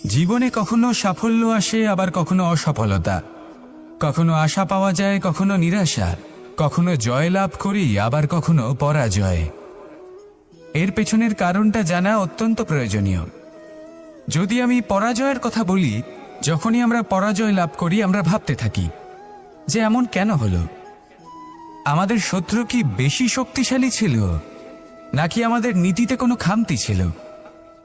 জীবনে কখনো সাফল্য আসে, আবার কখনো অসফলতা, কখনো আশা পাওয়া যায়, কখনো নিরাশা, কখনো জয়লাভ করি, আবার কখনো পরাজয়। এর পেছনের কারণটা জানা অত্যন্ত প্রয়োজনীয়। যদি আমি পরাজয়ের কথা বলি, যখনই আমরা পরাজয় লাভ করি আমরা ভাবতে থাকি যে এমন কেন হলো। আমাদের শত্রু কি বেশি শক্তিশালী ছিল, নাকি আমাদের নীতিতে কোনো খামতি ছিল?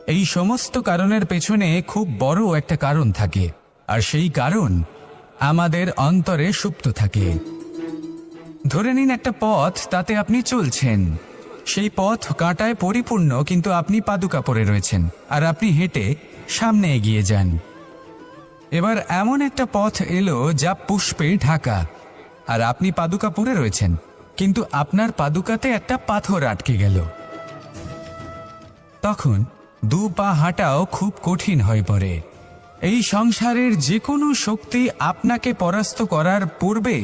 এই সমস্ত কারণের পেছনে খুব বড় একটা কারণ থাকে, আর সেই কারণ আমাদের অন্তরে সুপ্ত থাকে। ধরে নিন একটা পথ, তাতে আপনি চলছেন, সেই পথ কাঁটায় পরিপূর্ণ, কিন্তু আপনি পাদুকা পরে রয়েছেন আর আপনি হেঁটে সামনে এগিয়ে যান। এবার এমন একটা পথ এলো যা পুষ্পে ঢাকা, আর আপনি পাদুকা পরে রয়েছেন, কিন্তু আপনার পাদুকাতে একটা পাথর আটকে গেল। তখন দু পা হাঁটাও খুব কঠিন হয়ে পড়ে। এই সংসারের যে কোনো শক্তি আপনাকে পরাস্ত করার পূর্বে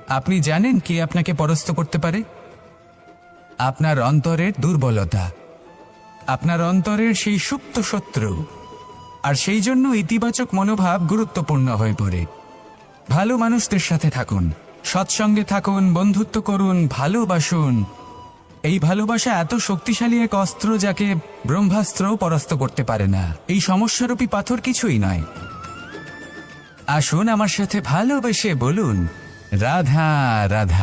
আপনি জানেন কি আপনাকে পরাস্ত করতে পারে? আপনার অন্তরের দুর্বলতা, আপনার অন্তরের সেই সুপ্ত শত্রু। আর সেই জন্য ইতিবাচক মনোভাব গুরুত্বপূর্ণ হয়ে পড়ে। ভালো মানুষদের সাথে থাকুন, সৎসঙ্গে থাকুন, বন্ধুত্ব করুন, ভালোবাসুন। এই ভালোবাসা এত শক্তিশালী এক অস্ত্র যাকে ব্রহ্মাস্ত্রও পরাস্ত করতে পারে না। এই সমস্যারূপী পাথর কিছুই নয়। আসুন আমার সাথে ভালোবেসে বলুন, রাধা রাধা।